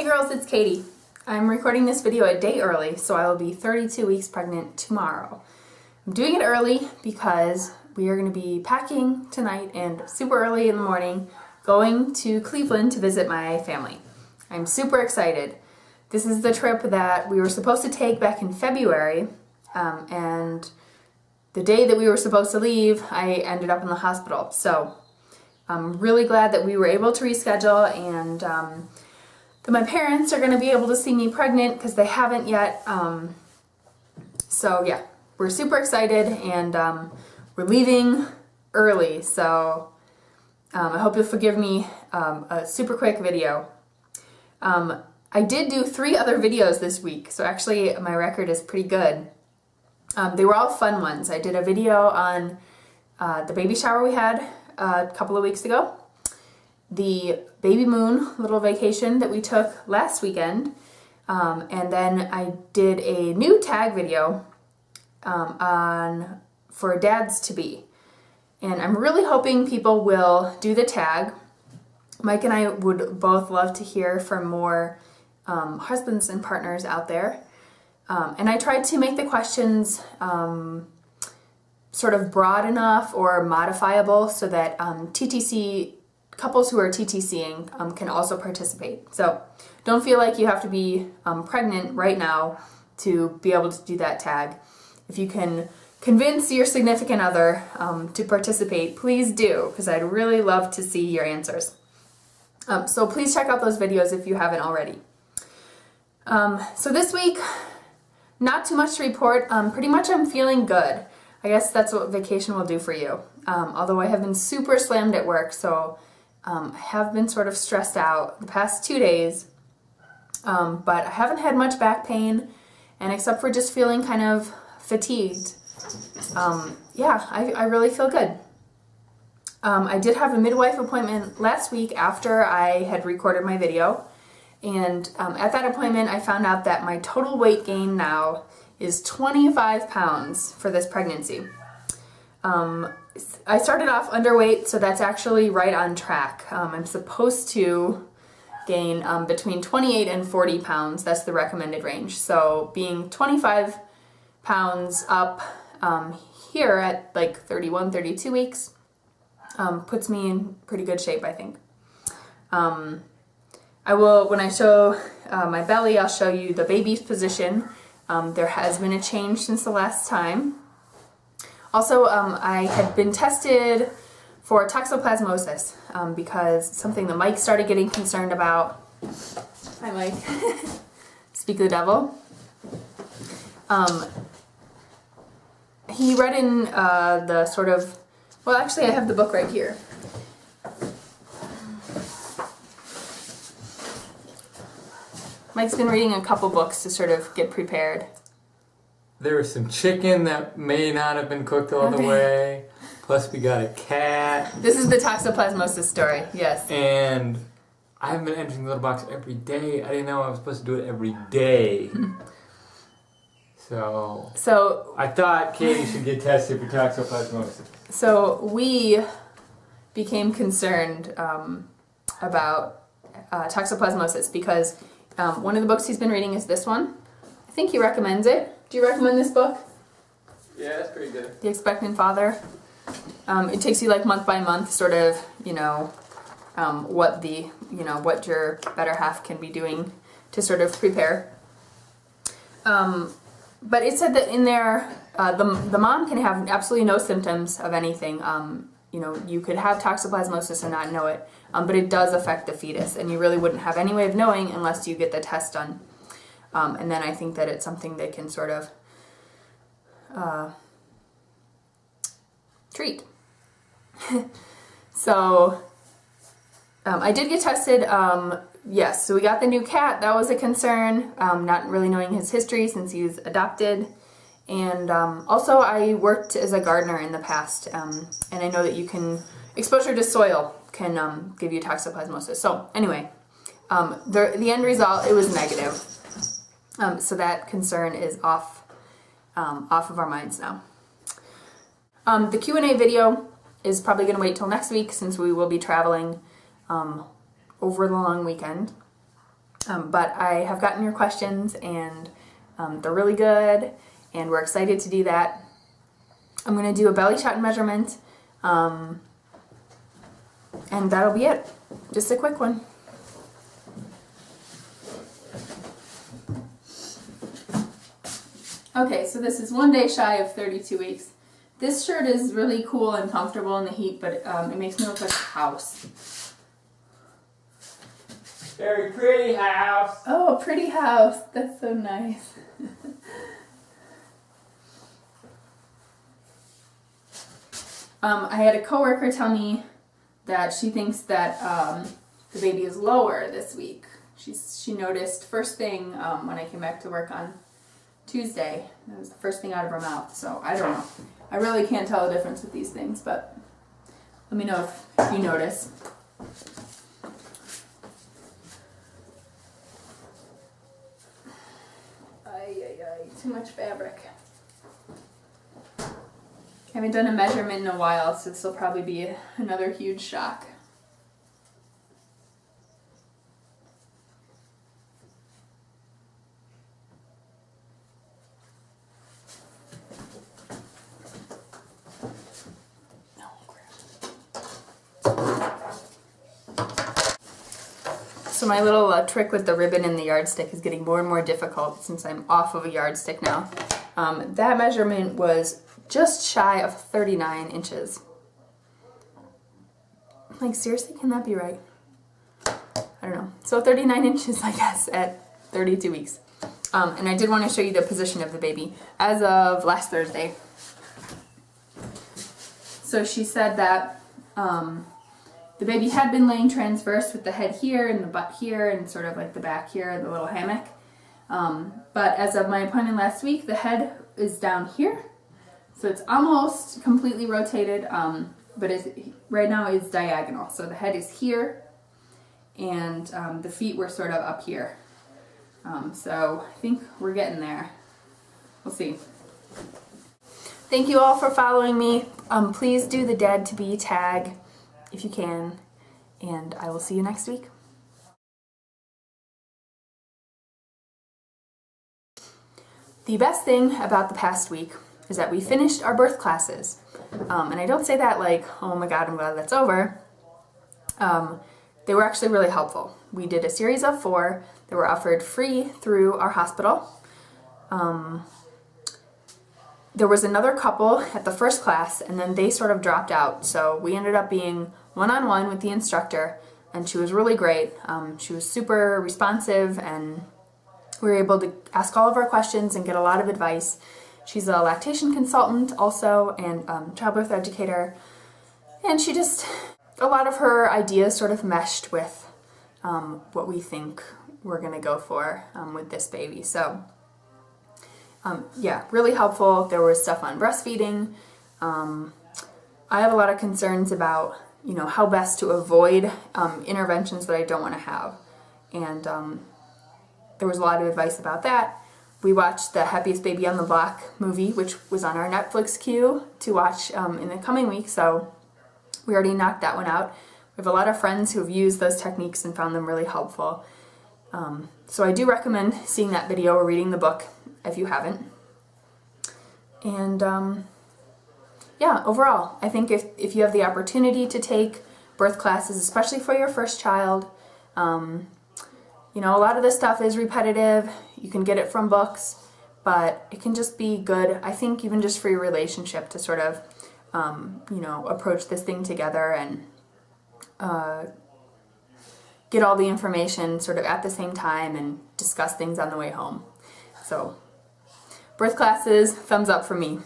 Hey girls, it's Katie. I'm recording this video a day early, so I will be 32 weeks pregnant tomorrow. I'm doing it early because we are going to be packing tonight and super early in the morning going to Cleveland to visit my family. I'm super excited. This is the trip that we were supposed to take back in February, and the day that we were supposed to leave, I ended up in the hospital. So I'm really glad that we were able to reschedule, and that my parents are going to be able to see me pregnant because they haven't yet. So yeah, we're super excited, and we're leaving early. So I hope you'll forgive me a super quick video. I did do 3 other videos this week, so actually my record is pretty good. They were all fun ones. I did a video on the baby shower we had a couple of weeks ago, the baby moon little vacation that we took last weekend, and then I did a new tag video for dads to be. And I'm really hoping people will do the tag. Mike and I would both love to hear from more husbands and partners out there. And I tried to make the questions sort of broad enough or modifiable so that couples who are TTCing can also participate. So don't feel like you have to be pregnant right now to be able to do that tag. If you can convince your significant other to participate, please do, because I'd really love to see your answers. So please check out those videos if you haven't already. So this week, not too much to report. Pretty much I'm feeling good. I guess that's what vacation will do for you. Although I have been super slammed at work, so I have been sort of stressed out the past 2 days. But I haven't had much back pain, and except for just feeling kind of fatigued, yeah, I really feel good. I did have a midwife appointment last week after I had recorded my video, and at that appointment I found out that my total weight gain now is 25 pounds for this pregnancy. I started off underweight, so that's actually right on track. I'm supposed to gain between 28 and 40 pounds. That's the recommended range. So being 25 pounds up here at like 31, 32 weeks puts me in pretty good shape, I think. I will, when I show my belly, I'll show you the baby's position. There has been a change since the last time. Also, I had been tested for toxoplasmosis because something that Mike started getting concerned about. Hi, Mike. Speak of the devil. He read in the sort of, well, actually I have the book right here. Mike's been reading a couple books to sort of get prepared. There was some chicken that may not have been cooked all the way. Plus we got a cat. This is the toxoplasmosis story, yes. And I haven't been entering the little box every day. I didn't know I was supposed to do it every day. So I thought Katie should get tested for toxoplasmosis. So we became concerned about toxoplasmosis because one of the books he's been reading is this one. I think he recommends it. Do you recommend this book? Yeah, that's pretty good. The Expectant Father. It takes you like month by month, sort of, what your better half can be doing to sort of prepare. But it said that in there, the mom can have absolutely no symptoms of anything. You could have toxoplasmosis and not know it, but it does affect the fetus, and you really wouldn't have any way of knowing unless you get the test done. And then I think that it's something they can sort of treat. So I did get tested. Yes, so we got the new cat. That was a concern, not really knowing his history since he's adopted. And also I worked as a gardener in the past, and I know that exposure to soil can give you toxoplasmosis. So anyway, the end result, it was negative. So that concern is off of our minds now. The Q&A video is probably going to wait till next week since we will be traveling over the long weekend. But I have gotten your questions, and they're really good, and we're excited to do that. I'm going to do a belly shot measurement, and that'll be it. Just a quick one. Okay, so this is 1 day shy of 32 weeks. This shirt is really cool and comfortable in the heat, but it makes me look like a house. Very pretty house. Oh, a pretty house. That's so nice. I had a coworker tell me that she thinks that the baby is lower this week. She noticed first thing when I came back to work on Tuesday. That was the first thing out of her mouth. So I don't know. I really can't tell the difference with these things, but let me know if you notice. Too much fabric. I haven't done a measurement in a while, so this will probably be another huge shock. So my little trick with the ribbon and the yardstick is getting more and more difficult since I'm off of a yardstick now. That measurement was just shy of 39 inches. Like, seriously, can that be right? I don't know. So 39 inches, I guess, at 32 weeks. And I did want to show you the position of the baby as of last Thursday. So she said that the baby had been laying transverse with the head here and the butt here and sort of like the back here, the little hammock. But as of my appointment last week, the head is down here. So it's almost completely rotated, but right now it's diagonal. So the head is here and the feet were sort of up here. So I think we're getting there. We'll see. Thank you all for following me. Please do the Dad to Be tag if you can, and I will see you next week. The best thing about the past week is that we finished our birth classes. And I don't say that like, oh my God, I'm glad that's over. They were actually really helpful. We did a series of 4 that were offered free through our hospital. There was another couple at the first class, and then they sort of dropped out. So we ended up being one-on-one with the instructor, and she was really great. She was super responsive, and we were able to ask all of our questions and get a lot of advice. She's a lactation consultant also, and childbirth educator. And a lot of her ideas sort of meshed with what we think we're gonna go for with this baby. So yeah, really helpful. There was stuff on breastfeeding. I have a lot of concerns about, how best to avoid interventions that I don't want to have. And there was a lot of advice about that. We watched the Happiest Baby on the Block movie, which was on our Netflix queue to watch in the coming week, so we already knocked that one out. We have a lot of friends who have used those techniques and found them really helpful. So I do recommend seeing that video or reading the book if you haven't. And yeah, overall, I think if you have the opportunity to take birth classes, especially for your first child, a lot of this stuff is repetitive. You can get it from books, but it can just be good, I think, even just for your relationship to sort of, approach this thing together and get all the information sort of at the same time and discuss things on the way home. So, birth classes, thumbs up for me.